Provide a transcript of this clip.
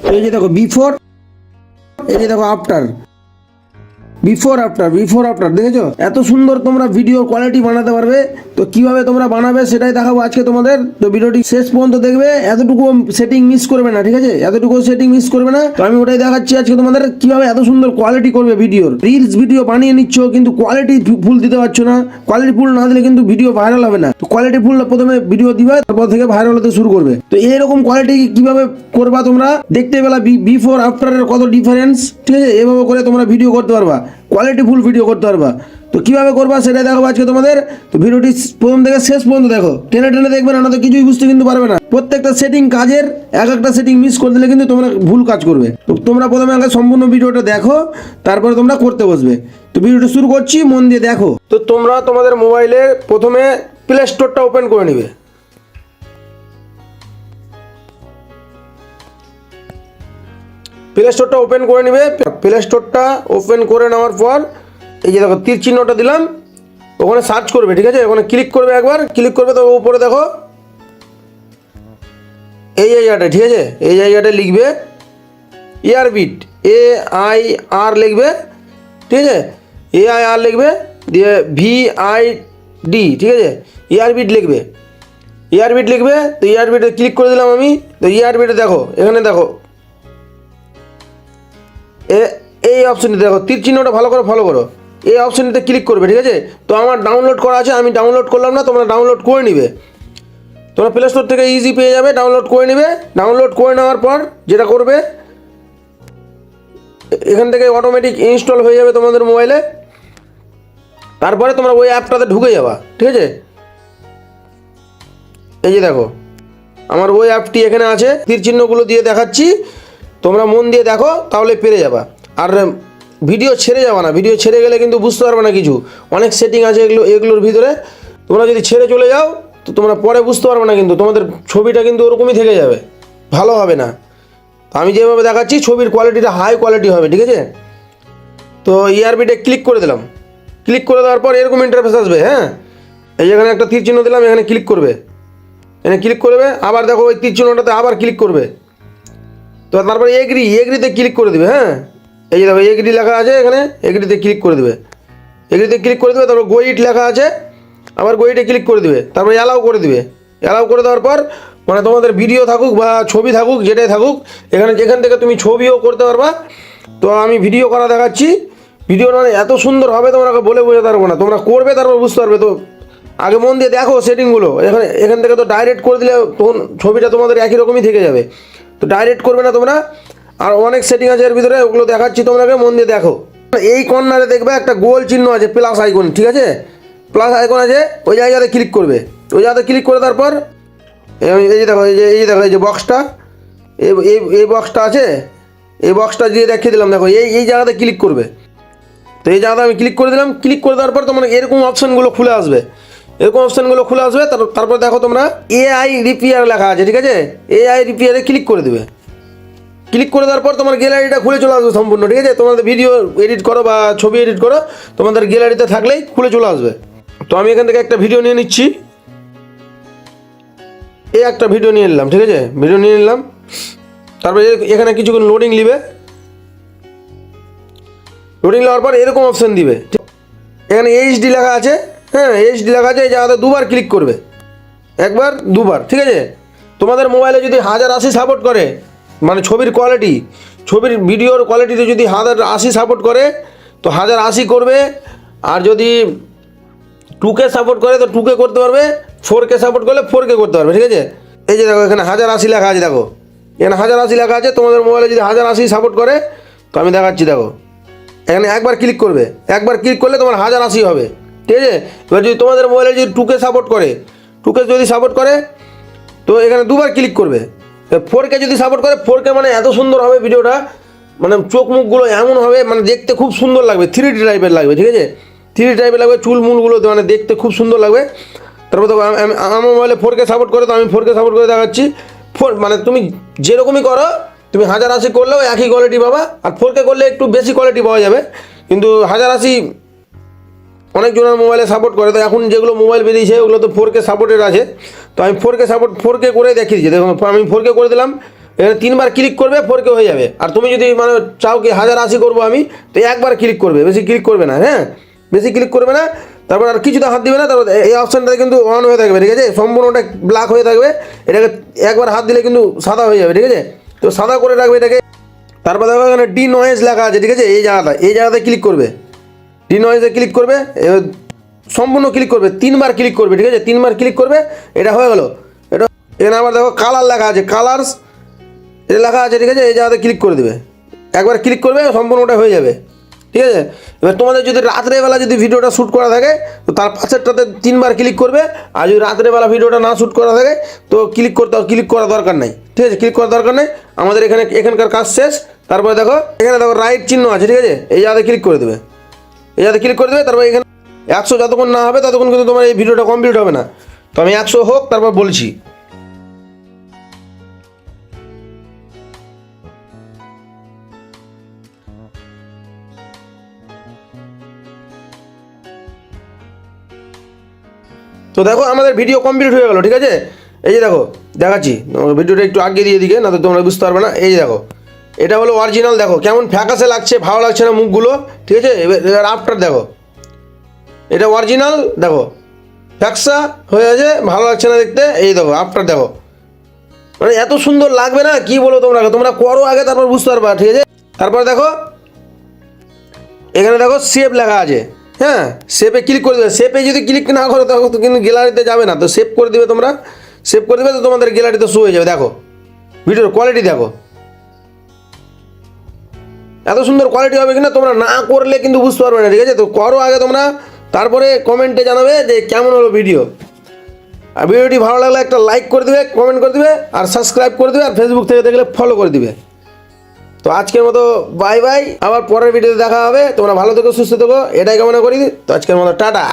এই যে দেখো বিফোর, এই যে দেখো আফটার, বিফোর আফটার দেখেছো? এত সুন্দর তোমরা ভিডিও কোয়ালিটি বানাতে পারবে। তো কিভাবে তোমরা বানাবে সেটাই দেখাবো আজকে তোমাদের। তো ভিডিওটি শেষ পর্যন্ত দেখবে, এতটুকু সেটিং মিস করবে না, ঠিক আছে? এতটুকু সেটিং মিস করবে না। তো আমি ওটাই দেখাচ্ছি আজকে তোমাদের, কিভাবে এত সুন্দর কোয়ালিটি করবে ভিডিওর। রিলস ভিডিও বানিয়ে নিচ্ছ কিন্তু কোয়ালিটি ফুল দিতে পারছো না। কোয়ালিটি ফুল না দিলে কিন্তু ভিডিও ভাইরাল হবে না। তো কোয়ালিটি ফুল প্রথমে ভিডিও দিবে, তারপর থেকে ভাইরাল হতে শুরু করবে। তো এরকম কোয়ালিটি কিভাবে করবা তোমরা দেখতে পেলা, বিফোর আফটারের কত ডিফারেন্স, ঠিক আছে? এভাবে করে তোমরা ভিডিও করতে পারবা, কোয়ালিটি ফুল ভিডিও করতে পারবা। তো কিভাবে করবা সেটা দেখাবো আজকে তোমাদের। তো ভিডিওটি প্রথম থেকে শেষ পর্যন্ত দেখো, টেনে টেনে দেখবে না, তো কিছুই বুঝতে কিন্তু পারবে না। প্রত্যেকটা সেটিং কাজের, এক একটা সেটিং মিস করে দিলে কিন্তু তোমরা ভুল কাজ করবে। তো তোমরা প্রথমে আগে সম্পূর্ণ ভিডিওটা দেখো, তারপরে তোমরা করতে বসবে। তো ভিডিওটা শুরু করছি, মন দিয়ে দেখো। তো তোমরা তোমাদের মোবাইলে প্রথমে প্লে স্টোরটা ওপেন করে নিবে। প্লে স্টোরটা ওপেন করে নিবে। প্লে স্টোরটা ওপেন করে নেওয়ার পর এই যে দেখো তীর চিহ্নটা দিলাম, ওখানে সার্চ করবে, ঠিক আছে? ওখানে ক্লিক করবে, একবার ক্লিক করবে, তো উপরে দেখো এই জায়গাটা, ঠিক আছে? এই জায়গাটা লিখবে এয়ারবিট, AIR লিখবে, ঠিক আছে? AIR লিখবে, দিয়ে VID, ঠিক আছে? এয়ারবিট লিখবে, এয়ারবিট লিখবে। তো এয়ারবিটে ক্লিক করে দিলাম আমি। তো এয়ারবিটে দেখো, এখানে দেখো এই অপশানটি দেখো, তীর চিহ্নটা ভালো করে ফলো করো। এই অপশানটিতে ক্লিক করবে, ঠিক আছে? তো আমার ডাউনলোড করা আছে, আমি ডাউনলোড করলাম না, তোমরা ডাউনলোড করে নিবে। তোমরা প্লে স্টোর থেকে ইজি পেয়ে যাবে, ডাউনলোড করে নিবে। ডাউনলোড করে নেওয়ার পর যেটা করবে, এখান থেকে অটোমেটিক ইনস্টল হয়ে যাবে তোমাদের মোবাইলে। তারপরে তোমরা ওই অ্যাপটাতে ঢুকে যাবা, ঠিক আছে? এই যে দেখো আমার ওই অ্যাপটি এখানে আছে, তীর চিহ্নগুলো দিয়ে দেখাচ্ছি, তোমরা মন দিয়ে দেখো, তাহলে পেরে যাবা। আর ভিডিও ছেড়ে যাবা না, ভিডিও ছেড়ে গেলে কিন্তু বুঝতে পারবে না কিছু। অনেক সেটিং আছে এগুলোর ভিতরে, তোমরা যদি ছেড়ে চলে যাও তো তোমরা পরে বুঝতে পারবে না, কিন্তু তোমাদের ছবিটা কিন্তু ওরকমই থেকে যাবে, ভালো হবে না। তো আমি যেভাবে দেখাচ্ছি ছবির কোয়ালিটিটা হাই কোয়ালিটি হবে, ঠিক আছে? তো ERBিটে ক্লিক করে দিলাম। ক্লিক করে দেওয়ার পর এরকম ইন্টারফেস আসবে। হ্যাঁ, এই যেখানে একটা তীর চিহ্ন দিলাম, এখানে ক্লিক করবে, এখানে ক্লিক করবে, আবার দেখো ওই তীর চিহ্নটাতে আবার ক্লিক করবে। তো তারপরে এগ্রিতে ক্লিক করে দেবে। হ্যাঁ, এই যে দেখো এগ্রি লেখা আছে, এখানে এগ্রিতে ক্লিক করে দেবে, এগ্রিতে ক্লিক করে দেবে। তারপর গোইট লেখা আছে, আবার গোইটে ক্লিক করে দেবে। তারপর অ্যালাউ করে দেবে। অ্যালাউ করে দেওয়ার পর মানে তোমাদের ভিডিও থাকুক বা ছবি থাকুক, যেটাই থাকুক, এখান থেকে তুমি ছবিও করতে পারবা। তো আমি ভিডিও করা দেখাচ্ছি। ভিডিও মানে এত সুন্দর হবে তোমাকে বলে বোঝাতে পারবো না, তোমরা করবে তারপর বুঝতে পারবে। তো আগে মন দিয়ে দেখো সেটিংগুলো। এখান থেকে তো ডাইরেক্ট করে দিলে তখন ছবিটা তোমাদের একই রকমই থেকে যাবে। তো ডাইরেক্ট করবে না তোমরা, আর অনেক সেটিং আছে এর ভিতরে, ওগুলো দেখাচ্ছি তোমাকে, মন দিয়ে দেখো। এই কর্নারে দেখবে একটা গোল চিহ্ন আছে, প্লাস আইকন, ঠিক আছে? প্লাস আইকন আছে, ওই জায়গাতে ক্লিক করবে। ওই জায়গাতে ক্লিক করে তারপর এই যে দেখো, এই যে বক্সটা, এই বক্সটা আছে, এই বক্সটা দিয়ে দেখিয়ে দিলাম। দেখো এই জায়গাতে ক্লিক করবে। তো এই জায়গাতে আমি ক্লিক করে দিলাম। ক্লিক করে দেওয়ার পর তোমার এরকম অপশানগুলো খুলে আসবে, এরকম অপশানগুলো খুলে আসবে। তারপর দেখো তোমরা AI রিপেয়ার লেখা আছে, ঠিক আছে? AI রিপেয়ারে ক্লিক করে দেবে। ক্লিক করে দেওয়ার পর তোমার গ্যালারিটা খুলে চলে আসবে সম্পূর্ণ, ঠিক আছে? তোমাদের ভিডিও এডিট করো বা ছবি এডিট করো, তোমাদের গ্যালারিতে থাকলেই খুলে চলে আসবে। তো আমি এখান থেকে একটা ভিডিও নিয়ে নিচ্ছি, এই একটা ভিডিও নিয়ে নিলাম, ঠিক আছে? ভিডিও নিয়ে নিলাম। তারপরে এখানে কিছুক্ষণ লোডিং নিবে। লোডিং নেওয়ার পর এরকম অপশান দিবে, এখানে HD লেখা আছে। হ্যাঁ, HD লেখা আছে, এই জায়গাতে দুবার ক্লিক করবে, একবার দুবার, ঠিক আছে? তোমাদের মোবাইলে যদি 1080 সাপোর্ট করে, মানে ছবির কোয়ালিটি, ছবির ভিডিওর কোয়ালিটিতে যদি 1080 সাপোর্ট করে তো 1080 করবে। আর যদি 2K সাপোর্ট করে তো 2K করতে পারবে, 4K সাপোর্ট করলে 4K করতে পারবে, ঠিক আছে? এই যে দেখো এখানে 1080 লেখা আছে, দেখো এখানে 1080 লেখা আছে। তোমাদের মোবাইলে যদি 1080 সাপোর্ট করে তো আমি দেখাচ্ছি, দেখো এখানে একবার ক্লিক করবে, একবার ক্লিক করলে তোমার 1080 হবে, ঠিক আছে? এবার যদি তোমাদের মোবাইলে যদি 2K সাপোর্ট করে, 2K যদি সাপোর্ট করে তো এখানে দুবার ক্লিক করবে। 4K যদি সাপোর্ট করে, 4K মানে এত সুন্দর হবে ভিডিওটা, মানে চোখ মুখগুলো এমন হবে, মানে দেখতে খুব সুন্দর লাগবে, 3D টাইপের লাগবে, ঠিক আছে? 3D টাইপের লাগবে, চুলমুলগুলো মানে দেখতে খুব সুন্দর লাগবে। তারপর তো আমার মোবাইলে 4K সাপোর্ট করে, তো আমি 4K সাপোর্ট করে দেখাচ্ছি। মানে তুমি যেরকমই করো, তুমি 1080 করলেও একই কোয়ালিটি পাবা, আর 4K করলে একটু বেশি কোয়ালিটি পাওয়া যাবে। কিন্তু 1080 অনেকজনের মোবাইলে সাপোর্ট করে। তো এখন যেগুলো মোবাইল বেরিয়েছে ওগুলো তো 4K সাপোর্টেড আছে। তো আমি 4K করে দেখিয়েছি। দেখুন আমি 4K করে দিলাম, এখানে 3বার ক্লিক করবে 4K হয়ে যাবে। আর তুমি যদি মানে চাও কি 1080 করবো আমি, তো একবার ক্লিক করবে, বেশি ক্লিক করবে না। হ্যাঁ, বেশি ক্লিক করবে না, তারপর আর কিছুতে হাত দিবে না। তারপর এই অপশানটা কিন্তু অন হয়ে থাকবে, ঠিক আছে, সম্পূর্ণটা ব্ল্যাক হয়ে থাকবে। এটাকে একবার হাত দিলে কিন্তু সাদা হয়ে যাবে, ঠিক আছে। তো সাদা করে রাখবে এটাকে। তারপর দেখো এখানে ডি নয়েজ লেখা আছে, ঠিক আছে, এই জায়গাতে ক্লিক করবে, ডি নয়েজে ক্লিক করবে, এবার সম্পূর্ণ ক্লিক করবে, 3বার ক্লিক করবে, ঠিক আছে, 3বার ক্লিক করবে, এটা হয়ে গেল। এটা এখানে আবার দেখো কালার লেখা আছে, কালার্স এটা লেখা আছে, ঠিক আছে, এই জায়গাতে ক্লিক করে দেবে, একবার ক্লিক করবে সম্পূর্ণটা হয়ে যাবে, ঠিক আছে। এবার তোমাদের যদি রাত্রেবেলা যদি ভিডিওটা শ্যুট করা থাকে তো তার পাশেরটাতে 3বার ক্লিক করবে। আর যদি রাত্রেবেলা ভিডিওটা না শ্যুট করা থাকে তো ক্লিক করা দরকার নাই, ঠিক আছে, ক্লিক করার দরকার নেই। আমাদের এখানকার কাজ শেষ। তারপরে দেখো এখানে দেখো রাইট চিহ্ন আছে, ঠিক আছে, এই জায়গাতে ক্লিক করে দেবে, এই জায়গাতে ক্লিক করে দেবে। তারপর এখানে 100 যতক্ষণ না হবে ততক্ষণ কিন্তু তোমার এই ভিডিওটা কমপ্লিট হবে না। তো আমি 100 হোক তারপর বলছি। তো দেখো আমাদের ভিডিও কমপ্লিট হয়ে গেল, ঠিক আছে। এই যে দেখো দেখাচ্ছি, ভিডিওটা একটু আগে দিয়ে দিকে, না তো তোমরা বুঝতে পারবে না। এই যে দেখো এটা হলো অরিজিনাল, দেখো কেমন ফ্যাকাসে লাগছে, ভালো লাগছে না মুখগুলো, ঠিক আছে। এবার আফটার দেখো, এটা অরিজিনাল, দেখো ফ্যাকসা হয়ে আছে, ভালো লাগছে না দেখতে। এই দেখো আফটার দেখো, মানে এত সুন্দর লাগবে না কি বলো, তোমরা করো আগে তারপর বুঝতে পারবা, ঠিক আছে। তারপর দেখো এখানে দেখো সেভ লেখা আছে, হ্যাঁ, সেভে ক্লিক করে দেবে। সেভে যদি ক্লিক না করো তখন তো কিন্তু গ্যালারিতে যাবে না। তো সেভ করে দেবে, তোমরা সেভ করে দেবে, তো তোমাদের গ্যালারিতে শো হয়ে যাবে। দেখো ভিডিওর কোয়ালিটি দেখো, এত সুন্দর কোয়ালিটি হবে কিনা তোমরা না করলে কিন্তু বুঝতে পারবে না, ঠিক আছে। তো করো আগে তোমরা, তারপরে কমেন্টে জানাবে যে কেমন হলো ভিডিও। আর ভিডিওটি ভালো লাগলে একটা লাইক করে দেবে, কমেন্ট করে দেবে, আর সাবস্ক্রাইব করে দেবে, আর ফেসবুক থেকে দেখলে ফলো করে দিবে। তো আজকের মতো বাই বাই, আবার পরের ভিডিওতে দেখা হবে। তোমরা ভালো থেকো, সুস্থ থেকো, এটাই কামনা করি। তো আজকের মতো টাটা।